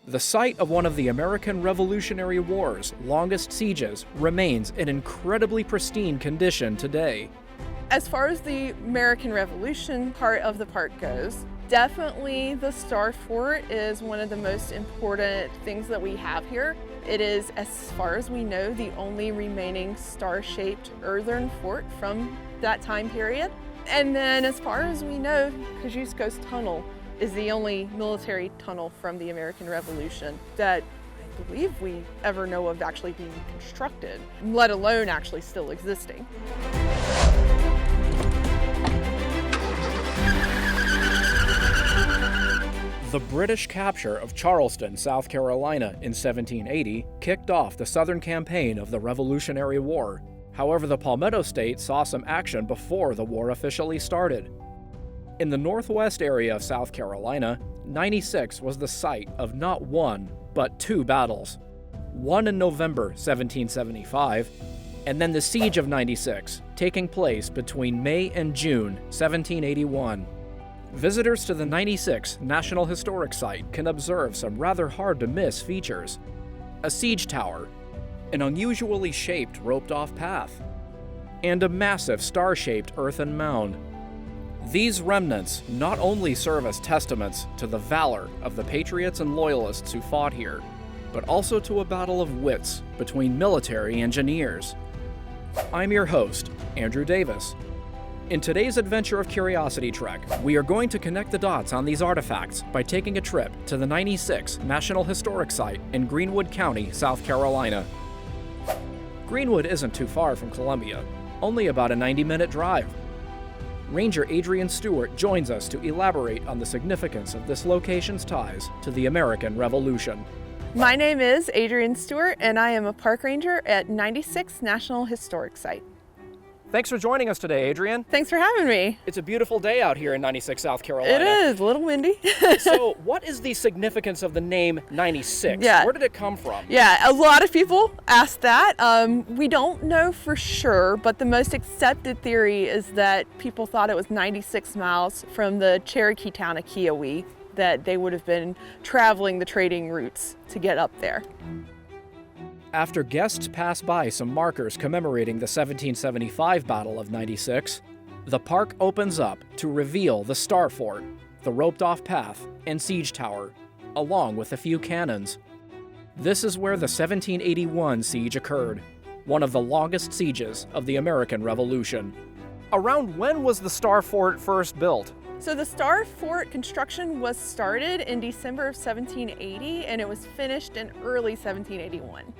The site of one of the American Revolutionary War's longest sieges remains in incredibly pristine condition today. As far as the American Revolution part of the park goes, definitely the Star Fort is one of the most important things that we have here. It is, as far as we know, the only remaining star-shaped earthen fort from that time period. And then as far as we know, Kosciuszko's tunnel is the only military tunnel from the American Revolution that I believe we ever know of actually being constructed, let alone actually still existing. The British capture of Charleston, South Carolina in 1780 kicked off the Southern campaign of the Revolutionary War. However, the Palmetto State saw some action before the war officially started. In the northwest area of South Carolina, 96 was the site of not one, but two battles. One in November 1775, and then the Siege of 96, taking place between May and June 1781. Visitors to the 96 National Historic Site can observe some rather hard-to-miss features. A siege tower, an unusually shaped roped-off path, and a massive star-shaped earthen mound. These remnants not only serve as testaments to the valor of the Patriots and Loyalists who fought here, but also to a battle of wits between military engineers. I'm your host, Andrew Davis. In today's adventure of Curiosity Trek, we are going to connect the dots on these artifacts by taking a trip to the 96 National Historic Site in Greenwood County, South Carolina. Greenwood isn't too far from Columbia, only about a 90-minute drive. Ranger Adrian Stewart joins us to elaborate on the significance of this location's ties to the American Revolution. My name is Adrian Stewart, and I am a park ranger at 96 National Historic Site. Thanks for joining us today, Adrian. Thanks for having me. It's a beautiful day out here in 96 South Carolina. It is, a little windy. So what is the significance of the name 96? Yeah. Where did it come from? Yeah, a lot of people ask that. We don't know for sure, but the most accepted theory is that people thought it was 96 miles from the Cherokee town of Kiowee, that they would have been traveling the trading routes to get up there. After guests pass by some markers commemorating the 1775 Battle of 96, the park opens up to reveal the Star Fort, the roped-off path, and siege tower, along with a few cannons. This is where the 1781 siege occurred, one of the longest sieges of the American Revolution. Around when was the Star Fort first built? So the Star Fort construction was started in December of 1780, and it was finished in early 1781.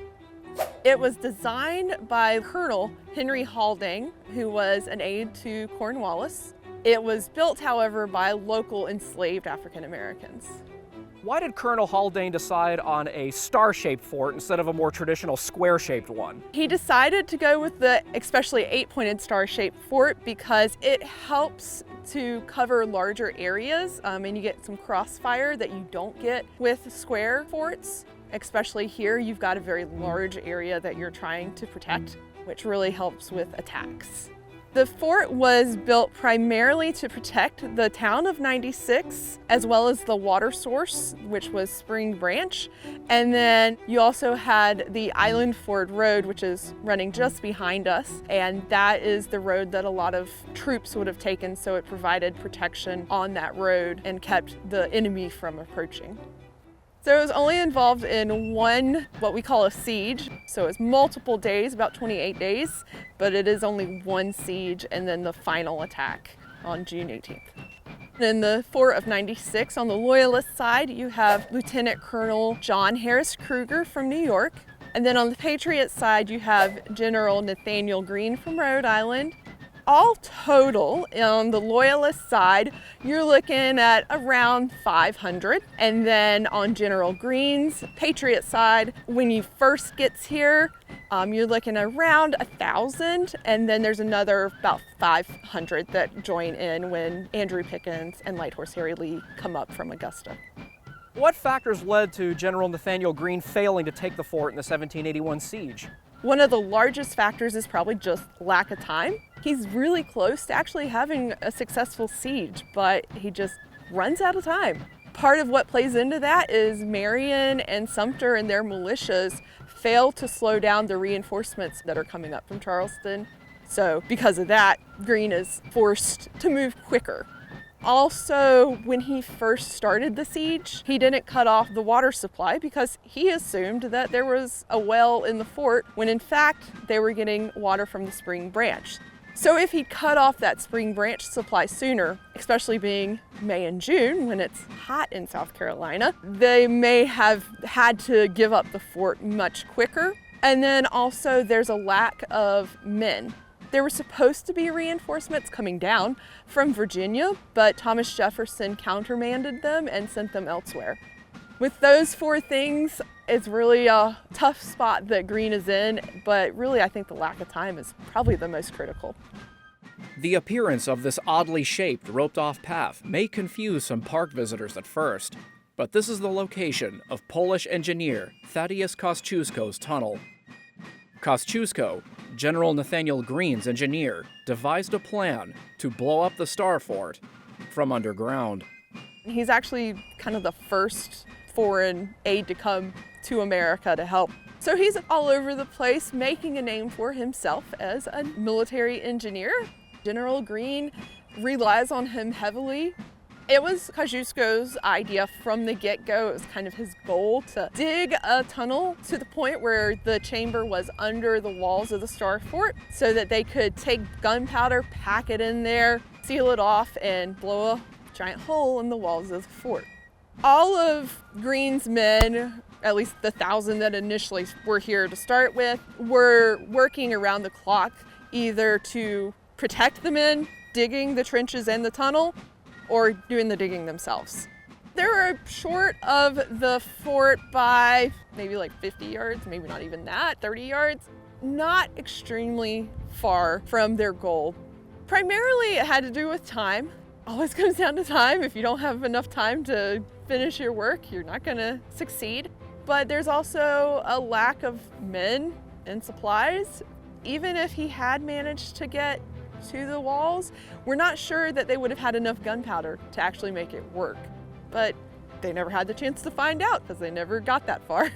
It was designed by Colonel Henry Haldane, who was an aide to Cornwallis. It was built, however, by local enslaved African Americans. Why did Colonel Haldane decide on a star-shaped fort instead of a more traditional square-shaped one? He decided to go with the especially 8-pointed star-shaped fort because it helps to cover larger areas, and you get some crossfire that you don't get with square forts. Especially here, you've got a very large area that you're trying to protect, which really helps with attacks. The fort was built primarily to protect the town of 96, as well as the water source, which was Spring Branch. And then you also had the Island Ford Road, which is running just behind us. And that is the road that a lot of troops would have taken, so it provided protection on that road and kept the enemy from approaching. So it was only involved in one, what we call a siege. So it's multiple days, about 28 days, but it is only one siege and then the final attack on June 18th. In the Fort of 96, on the Loyalist side, you have Lieutenant Colonel John Harris Kruger from New York. And then on the Patriot side, you have General Nathanael Greene from Rhode Island. All total, on the Loyalist side, you're looking at around 500. And then on General Greene's Patriot side, when he first gets here, you're looking around 1,000. And then there's another about 500 that join in when Andrew Pickens and Light Horse Harry Lee come up from Augusta. What factors led to General Nathanael Greene failing to take the fort in the 1781 siege? One of the largest factors is probably just lack of time. He's really close to actually having a successful siege, but he just runs out of time. Part of what plays into that is Marion and Sumter and their militias fail to slow down the reinforcements that are coming up from Charleston. So because of that, Greene is forced to move quicker. Also, when he first started the siege, he didn't cut off the water supply because he assumed that there was a well in the fort when in fact they were getting water from the spring branch. So if he'd cut off that spring branch supply sooner, especially being May and June when it's hot in South Carolina, they may have had to give up the fort much quicker. And then also there's a lack of men. There were supposed to be reinforcements coming down from Virginia, but Thomas Jefferson countermanded them and sent them elsewhere. With those four things, it's really a tough spot that Greene is in, but really I think the lack of time is probably the most critical. The appearance of this oddly shaped, roped-off path may confuse some park visitors at first, but this is the location of Polish engineer Thaddeus Kosciuszko's tunnel. Kosciuszko, General Nathanael Greene's engineer, devised a plan to blow up the Star Fort from underground. He's actually kind of the first foreign aide to come to America to help. So he's all over the place making a name for himself as a military engineer. General Greene relies on him heavily. It was Kosciuszko's idea from the get-go. It was kind of his goal to dig a tunnel to the point where the chamber was under the walls of the Star Fort so that they could take gunpowder, pack it in there, seal it off, and blow a giant hole in the walls of the fort. All of Greene's men, at least the 1,000 that initially were here to start with, were working around the clock either to protect the men digging the trenches and the tunnel or doing the digging themselves. They were short of the fort by maybe like 50 yards, maybe not even that, 30 yards. Not extremely far from their goal. Primarily it had to do with time. Always comes down to time. If you don't have enough time to finish your work, you're not gonna succeed. But there's also a lack of men and supplies. Even if he had managed to get to the walls, we're not sure that they would have had enough gunpowder to actually make it work. But they never had the chance to find out because they never got that far.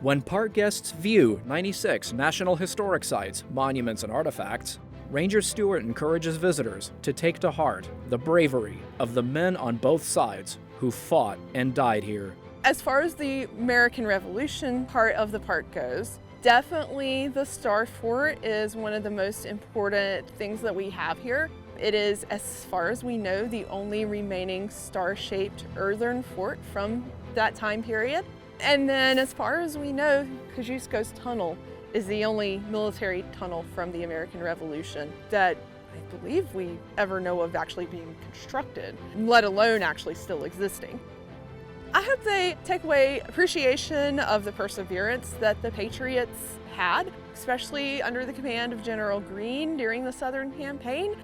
When park guests view 96 National Historic Sites, monuments, and artifacts, Ranger Stewart encourages visitors to take to heart the bravery of the men on both sides who fought and died here. As far as the American Revolution part of the park goes, definitely the Star Fort is one of the most important things that we have here. It is, as far as we know, the only remaining star-shaped earthen fort from that time period. And then as far as we know, Kosciuszko's tunnel is the only military tunnel from the American Revolution that I believe we ever know of actually being constructed, let alone actually still existing. I hope they take away appreciation of the perseverance that the Patriots had, especially under the command of General Greene during the Southern campaign.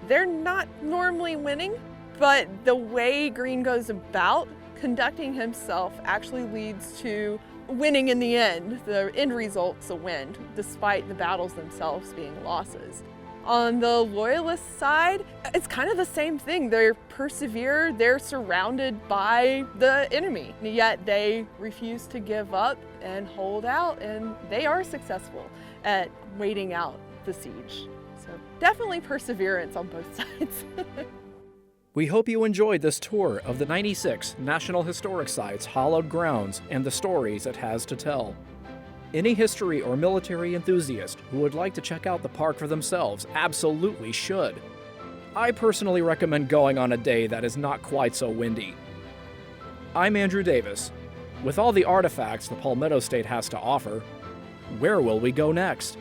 They're not normally winning, but the way Greene goes about conducting himself actually leads to winning in the end. The end result's a win, despite the battles themselves being losses. On the Loyalist side, it's kind of the same thing. They persevere, they're surrounded by the enemy, yet they refuse to give up and hold out, and they are successful at waiting out the siege. So definitely perseverance on both sides. We hope you enjoyed this tour of the 96 National Historic Sites hallowed grounds and the stories it has to tell. Any history or military enthusiast who would like to check out the park for themselves absolutely should. I personally recommend going on a day that is not quite so windy. I'm Andrew Davis. With all the artifacts the Palmetto State has to offer, where will we go next?